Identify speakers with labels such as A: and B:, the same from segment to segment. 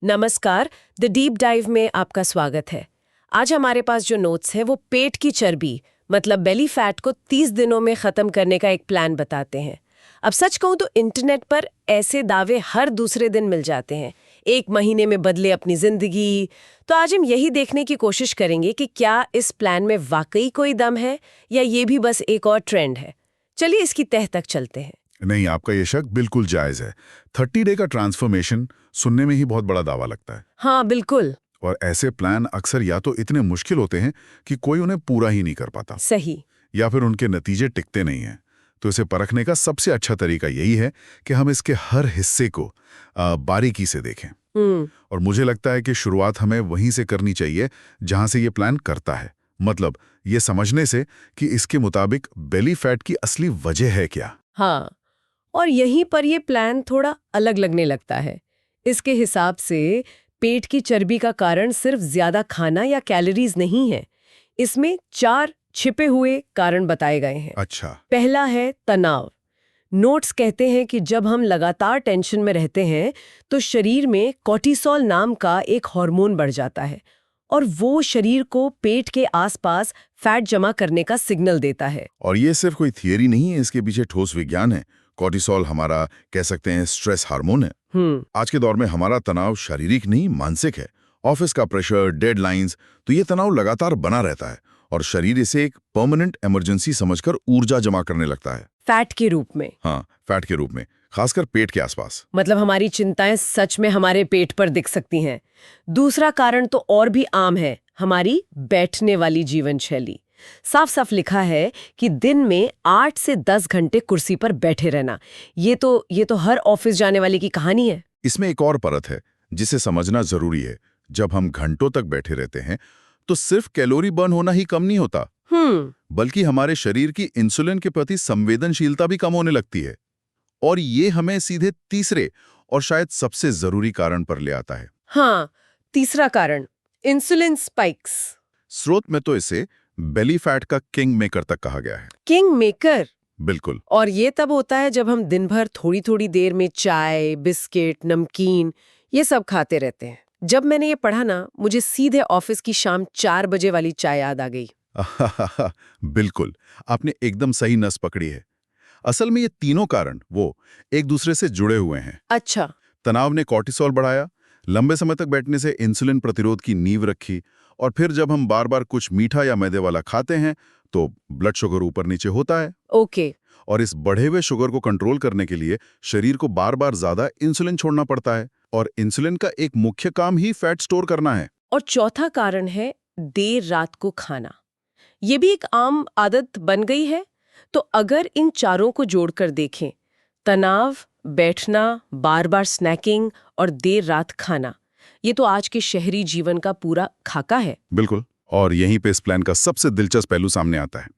A: नमस्कार। The deep dive में आपका स्वागत है। आज हमारे पास जो नोट्स है वो पेट की चर्बी मतलब बेली फैट को 30 दिनों में खत्म करने का एक प्लान बताते हैं। अब सच कहूं तो इंटरनेट पर ऐसे दावे हर दूसरे दिन मिल जाते हैं, 1 महीने में बदले अपनी जिंदगी। तो आज हम यही देखने की कोशिश करेंगे कि क्या इस प्लान में वाकई कोई दम है या ये भी बस एक और ट्रेंड है। चलिए इसकी तह तक चलते हैं।
B: नहीं, आपका ये शक बिल्कुल जायज है। 30 डे का ट्रांसफॉर्मेशन सुनने में ही बहुत बड़ा दावा लगता है।
A: हाँ बिल्कुल
B: और ऐसे प्लान अक्सर या तो इतने मुश्किल होते हैं कि कोई उन्हें पूरा ही नहीं कर पाता,
A: सही।
B: या फिर उनके नतीजे टिकते नहीं हैं। तो इसे परखने का सबसे अच्छा तरीका यही है कि हम इसके हर हिस्से को बारीकी से देखें। और मुझे लगता है कि शुरुआत हमें वहीं से करनी चाहिए जहां से ये प्लान करता है। मतलब ये समझने से कि इसके मुताबिक बेली फैट की असली वजह है क्या।
A: हाँ, और यहीं पर ये प्लान थोड़ा अलग लगने लगता है। इसके हिसाब से पेट की चर्बी का कारण सिर्फ ज्यादा खाना या कैलोरीज नहीं है। इसमें 4 छिपे हुए कारण बताए गए हैं।
B: अच्छा।
A: पहला है तनाव। नोट्स कहते हैं कि जब हम लगातार टेंशन में रहते हैं तो शरीर में कोर्टिसोल नाम का एक हार्मोन बढ़ जाता है और वो शरीर को पेट के आसपास फैट जमा करने का सिग्नल देता है।
B: और ये सिर्फ कोई थियरी नहीं है, इसके पीछे ठोस विज्ञान है। कोर्टिसोल हमारा कह सकते हैं स्ट्रेस हार्मोन है। आज के दौर में हमारा तनाव शारीरिक नहीं मानसिक है। ऑफिस का प्रेशर, डेडलाइंस, तो ये तनाव लगातार बना रहता है और शरीर इसे एक परमानेंट इमरजेंसी समझकर ऊर्जा जमा करने लगता है।
A: फैट के रूप में।
B: हाँ, फैट के रूप में, खासकर पेट के आसपास।
A: मतलब हमारी चिंताएं सच में हमारे पेट पर दिख सकती हैं। दूसरा कारण तो और भी आम है, हमारी बैठने वाली जीवन शैली। साफ साफ लिखा है कि दिन में 8 से 10 घंटे कुर्सी पर बैठे रहना। ये तो हर ऑफिस जाने वाले की कहानी है।
B: इसमें एक और परत है जिसे समझना जरूरी है। जब हम घंटों तक बैठे रहते हैं तो सिर्फ कैलोरी बर्न होना ही कम नहीं होता, बल्कि हमारे शरीर की इंसुलिन के प्रति संवेदनशीलता भी कम होने लगती है। और ये हमें सीधे तीसरे और शायद सबसे जरूरी कारण पर ले आता है।
A: हाँ, तीसरा कारण इंसुलिन स्पाइक्स।
B: स्रोत में तो इसे बेली फैट का किंग मेकर तक कहा गया है।
A: King maker?
B: बिल्कुल।
A: और ये तब होता है जब हम दिन भर थोड़ी थोड़ी देर में चाय, बिस्किट, नमकीन ये सब खाते रहते हैं। जब मैंने ये पढ़ा ना, मुझे सीधे ऑफिस की शाम 4 बजे वाली चाय याद आ गई।
B: बिल्कुल, आपने एकदम सही नस पकड़ी है। असल में ये तीनों कारण वो एक दूसरे से जुड़े हुए हैं।
A: अच्छा।
B: तनाव ने कोर्टिसोल बढ़ाया, लंबे समय तक बैठने से इंसुलिन प्रतिरोध की नींव रखी, और फिर जब हम बार बार कुछ मीठा या मैदे वाला खाते हैं तो ब्लड शुगर ऊपर नीचे होता है।
A: ओके।
B: और इस बढ़े हुए शुगर को कंट्रोल करने के लिए शरीर को बार बार ज्यादा इंसुलिन छोड़ना पड़ता है, और इंसुलिन का एक मुख्य काम ही फैट स्टोर करना है।
A: और चौथा कारण है देर रात को खाना। ये भी एक आम आदत बन गई है। तो अगर इन चारों को जोड़कर देखें, तनाव, बैठना, बार बार स्नैकिंग और देर रात खाना, ये तो आज के शहरी जीवन का पूरा खाका है।
B: बिल्कुल। और यहीं पे इस प्लान का सबसे दिलचस्प पहलू सामने आता है।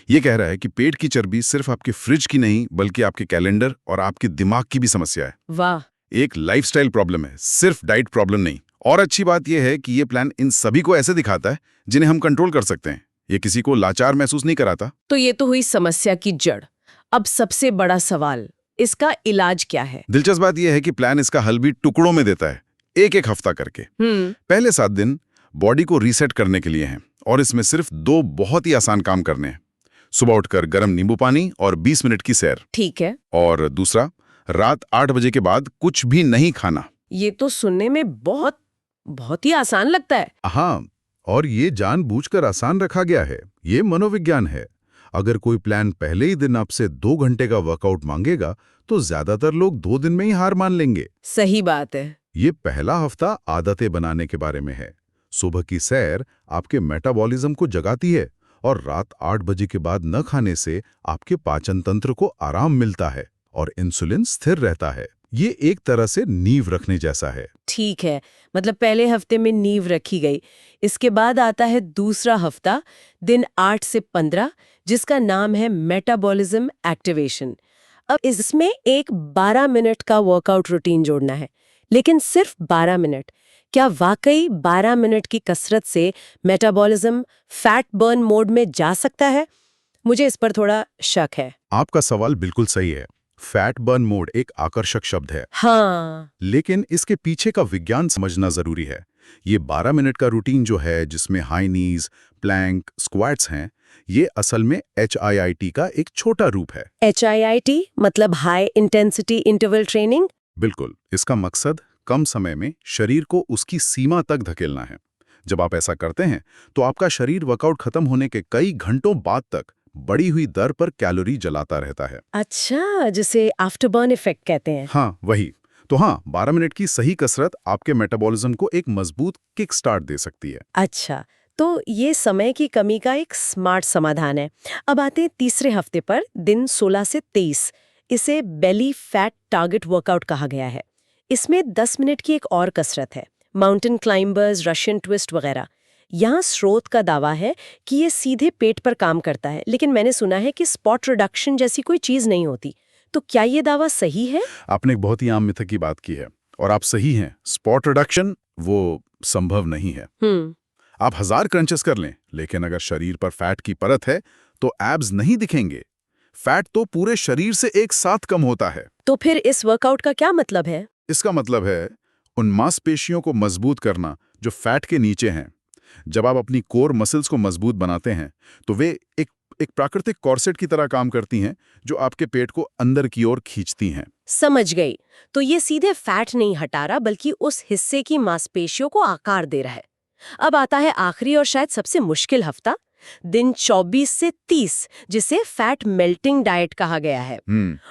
B: ये कह रहा है कि पेट की चर्बी सिर्फ आपके फ्रिज की नहीं, बल्कि आपके कैलेंडर और आपके दिमाग की भी समस्या है।
A: वाह।
B: एक लाइफस्टाइल प्रॉब्लम है, सिर्फ डाइट प्रॉब्लम नहीं। और अच्छी बात यह है कि ये प्लान इन सभी को ऐसे दिखाता है जिन्हें हम कंट्रोल कर सकते हैं। ये किसी को लाचार महसूस नहीं कराता।
A: तो ये तो हुई समस्या की जड़। अब सबसे बड़ा सवाल, इसका इलाज क्या है?
B: दिलचस्प बात यह है कि प्लान इसका हल भी टुकड़ों में देता है, एक एक हफ्ता करके। पहले 7 दिन बॉडी को रीसेट करने के लिए हैं, और इसमें सिर्फ 2 बहुत ही आसान काम करने हैं। सुबह उठकर गर्म नींबू पानी और 20 मिनट की सैर।
A: ठीक है।
B: और दूसरा, रात 8 बजे के बाद कुछ भी नहीं खाना।
A: ये तो सुनने में बहुत बहुत ही आसान लगता है।
B: हाँ, और ये जानबूझकर आसान रखा गया है। ये मनोविज्ञान है। अगर कोई प्लान पहले ही दिन आपसे 2 घंटे का वर्कआउट मांगेगा तो ज्यादातर लोग 2 दिन में ही हार मान लेंगे।
A: सही बात है।
B: ये पहला हफ्ता आदतें बनाने के बारे में है। सुबह की सैर आपके मेटाबॉलिज्म को जगाती है, और रात 8 बजे के बाद न खाने से आपके पाचन तंत्र को आराम मिलता है और इंसुलिन स्थिर रहता है। ये एक तरह से नींव रखने जैसा है।
A: ठीक है, मतलब पहले हफ्ते में नींव रखी गई। इसके बाद आता है दूसरा हफ्ता, दिन 8 से 15, जिसका नाम है मेटाबॉलिज्म एक्टिवेशन। अब इसमें एक 12 मिनट का वर्कआउट रूटीन जोड़ना है, लेकिन सिर्फ 12 मिनट। क्या वाकई 12 मिनट की कसरत से मेटाबॉलिज्म फैट बर्न मोड में जा सकता है? मुझे इस पर थोड़ा शक है।
B: आपका सवाल बिल्कुल सही है, फैट बर्न मोड एक आकर्षक शब्द है,
A: हाँ।
B: लेकिन इसके पीछे का विज्ञान समझना जरूरी है। ये 12 मिनट का रूटीन जो है, जिसमें हाई नीज, प्लैंक, स्क्वाट्स हैं, ये असल में HIIT का एक छोटा रूप है।
A: HIIT मतलब हाई इंटेंसिटी इंटरवल ट्रेनिंग।
B: बिल्कुल, इसका मकसद कम समय में शरीर को उसकी सीमा तक धकेलना है। जब आप ऐसा करते हैं तो आपका शरीर वर्कआउट खत्म होने के कई घंटों बाद तक बढ़ी हुई दर पर कैलोरी जलाता रहता है।
A: अच्छा, जिसे आफ्टरबर्न इफेक्ट कहते हैं।
B: हाँ, वही। तो हाँ, 12 मिनट की सही कसरत आपके मेटाबॉलिज्म को एक मजबूत किक स्टार्ट दे सकती है।
A: अच्छा, तो ये समय की कमी का एक स्मार्ट समाधान है। अब आते हैं तीसरे हफ्ते पर, दिन 16 से 23। इसे बेली फैट टारगेट वर्कआउट कहा गया है। इसमें 10 मिनट की एक और कसरत है, माउंटेन क्लाइंबर्स, रशियन ट्विस्ट वगैरह। यहाँ स्रोत का दावा है कि ये सीधे पेट पर काम करता है, लेकिन मैंने सुना है कि स्पॉट रिडक्शन जैसी कोई चीज नहीं होती। तो क्या ये दावा सही है?
B: आपने एक बहुत ही आम मिथ की बात की है, और आप सही हैं। स्पॉट रिडक्शन वो संभव नहीं है। आप 1000 क्रंचेस कर लें, लेकिन अगर शरीर पर फैट की परत है तो एब्स नहीं दिखेंगे। फैट तो पूरे शरीर से एक साथ कम होता है।
A: तो फिर इस वर्कआउट का क्या मतलब है?
B: इसका मतलब है उन मांसपेशियों को मजबूत करना जो फैट के नीचे हैं। जब आप अपनी कोर मसल्स को मजबूत बनाते हैं तो वे एक प्राकृतिक कॉर्सेट की तरह काम करती हैं, जो आपके पेट को अंदर की ओर खींचती हैं।
A: समझ गई। तो ये सीधे फैट नहीं हटा रहा, बल्कि उस हिस्से की मांसपेशियों को आकार दे रहा है। अब आता है आखिरी और शायद सबसे मुश्किल हफ्ता, दिन 24 से 30, जिसे फैट मेल्टिंग डाइट कहा गया है।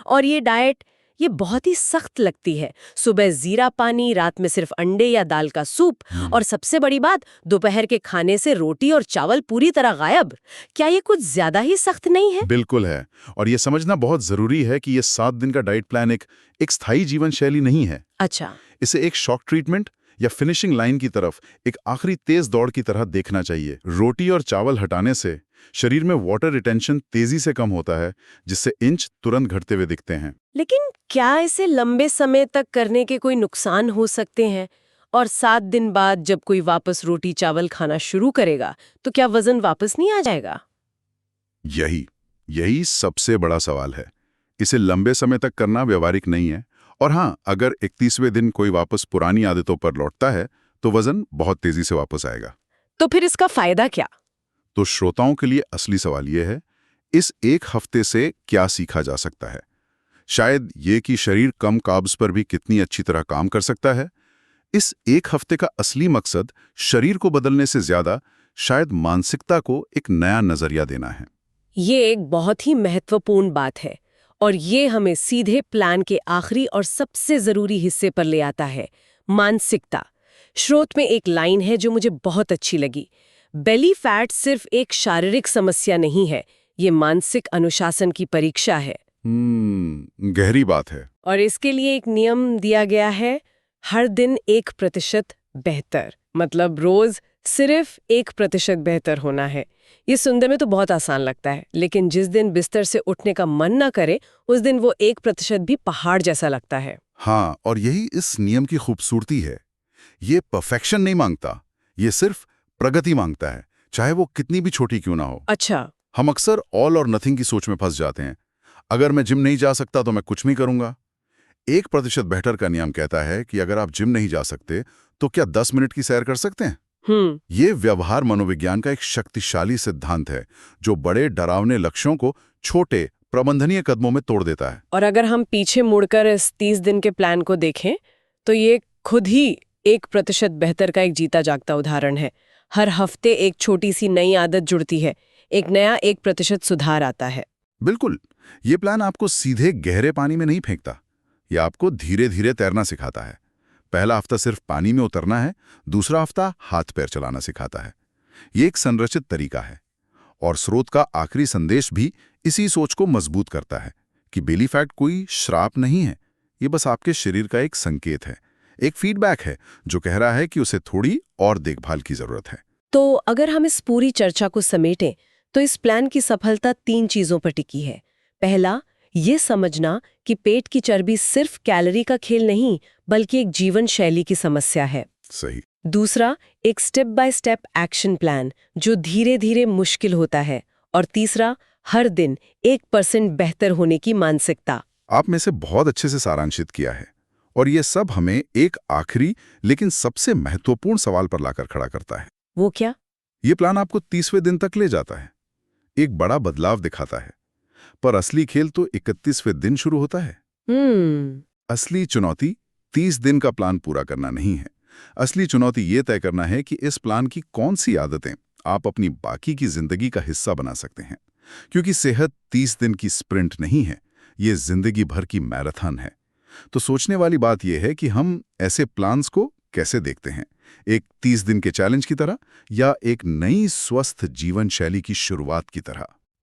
A: और ये डाइट ये बहुत ही सख्त लगती है। सुबह जीरा पानी, रात में सिर्फ अंडे या दाल का सूप, और सबसे बड़ी बात, दोपहर के खाने से रोटी और चावल पूरी तरह गायब। क्या ये कुछ ज्यादा ही सख्त नहीं है?
B: बिल्कुल है। और ये समझना बहुत जरूरी है कि ये 7 दिन का डाइट प्लान एक स्थायी जीवन शैली नहीं है।
A: अच्छा।
B: इसे एक शॉक ट्रीटमेंट या फिनिशिंग लाइन की तरफ एक आखिरी तेज दौड़ की तरह देखना चाहिए। रोटी और चावल हटाने से शरीर में वाटर रिटेंशन तेजी से कम होता है, जिससे इंच तुरंत घटते हुए दिखते हैं।
A: लेकिन क्या इसे लंबे समय तक करने के कोई नुकसान हो सकते हैं? और 7 दिन बाद जब कोई वापस रोटी चावल खाना शुरू करेगा, तो क्या वजन वापस नहीं आ जाएगा?
B: यही सबसे बड़ा सवाल है। इसे लंबे समय तक करना व्यवहारिक नहीं है। और हाँ, अगर 31वें दिन कोई वापस पुरानी आदतों पर लौटता है तो वजन बहुत तेजी से वापस आएगा।
A: तो फिर इसका फायदा क्या?
B: तो श्रोताओं के लिए असली सवाल यह है, इस एक हफ्ते से क्या सीखा जा सकता है? शायद ये कि शरीर कम कार्ब्स पर भी कितनी अच्छी तरह काम कर सकता है। इस एक हफ्ते का असली मकसद शरीर को बदलने से ज्यादा शायद मानसिकता को एक नया नजरिया देना है।
A: ये एक बहुत ही महत्वपूर्ण बात है, और ये हमें सीधे प्लान के आखिरी और सबसे जरूरी हिस्से पर ले आता है, मानसिकता। स्रोत में एक लाइन है जो मुझे बहुत अच्छी लगी। बेली फैट सिर्फ एक शारीरिक समस्या नहीं है, ये मानसिक अनुशासन की परीक्षा है।
B: गहरी बात है।
A: और इसके लिए एक नियम दिया गया है, हर दिन 1% बेहतर, मतलब रोज सिर्फ 1% बेहतर होना है। ये सुनने में तो बहुत आसान लगता है, लेकिन जिस दिन बिस्तर से उठने का मन ना करे, उस दिन वो 1% भी पहाड़ जैसा लगता है।
B: हाँ, और यही इस नियम की खूबसूरती है। ये परफेक्शन नहीं मांगता, ये सिर्फ प्रगति मांगता है, चाहे वो कितनी भी छोटी क्यों ना हो।
A: अच्छा।
B: हम अक्सर ऑल और नथिंग की सोच में फंस जाते हैं। अगर मैं जिम नहीं जा सकता तो मैं कुछ नहीं करूंगा। 1% बेहतर का नियम कहता है कि अगर आप जिम नहीं जा सकते तो क्या 10 मिनट की सैर कर सकते हैं? ये व्यवहार मनोविज्ञान का एक शक्तिशाली सिद्धांत है, जो बड़े डरावने लक्ष्यों को छोटे प्रबंधनीय कदमों में तोड़ देता है।
A: और अगर हम पीछे मुड़कर इस 30 दिन के प्लान को देखें, तो ये खुद ही 1% बेहतर का एक जीता जागता उदाहरण है। हर हफ्ते एक छोटी सी नई आदत जुड़ती है, एक नया 1% सुधार आता है।
B: बिल्कुल, ये प्लान आपको सीधे गहरे पानी में नहीं फेंकता, यह आपको धीरे धीरे तैरना सिखाता है। पहला हफ्ता सिर्फ पानी में उतरना है, दूसरा हफ्ता हाथ पैर चलाना सिखाता है। ये एक संरचित तरीका है। और स्रोत का आखिरी संदेश भी इसी सोच को मजबूत करता है कि बेली फैट कोई श्राप नहीं है, ये बस आपके शरीर का एक संकेत है, एक फीडबैक है जो कह रहा है कि उसे थोड़ी और देखभाल की जरूरत है।
A: तो अगर हम इस पूरी चर्चा को समेटें, तो इस प्लान की सफलता 3 चीजों पर टिकी है। पहला, ये समझना कि पेट की चर्बी सिर्फ कैलोरी का खेल नहीं, बल्कि एक जीवन शैली की समस्या है।
B: सही।
A: दूसरा, एक step by step action plan जो धीरे धीरे मुश्किल होता है। और तीसरा, हर दिन 1% बेहतर होने की मानसिकता।
B: आप में से बहुत अच्छे से सारांशित किया है और ये सब हमें एक आखिरी लेकिन सबसे महत्वपूर्ण सवाल पर लाकर खड़ा करता है।
A: वो क्या?
B: ये प्लान आपको 30वें दिन तक ले जाता है, एक बड़ा बदलाव दिखाता है, पर असली खेल तो 31वें दिन शुरू होता है। असली चुनौती 30 दिन का प्लान पूरा करना नहीं है। असली चुनौती ये तय करना है कि इस प्लान की कौन सी आदतें आप अपनी बाकी की जिंदगी का हिस्सा बना सकते हैं। क्योंकि सेहत 30 दिन की स्प्रिंट नहीं है, ये जिंदगी भर की मैराथन है। तो सोचने वाली बात यह है कि हम ऐसे प्लान्स को कैसे देखते हैं, एक 30 दिन के चैलेंज की तरह या एक नई स्वस्थ जीवन शैली की शुरुआत की तरह।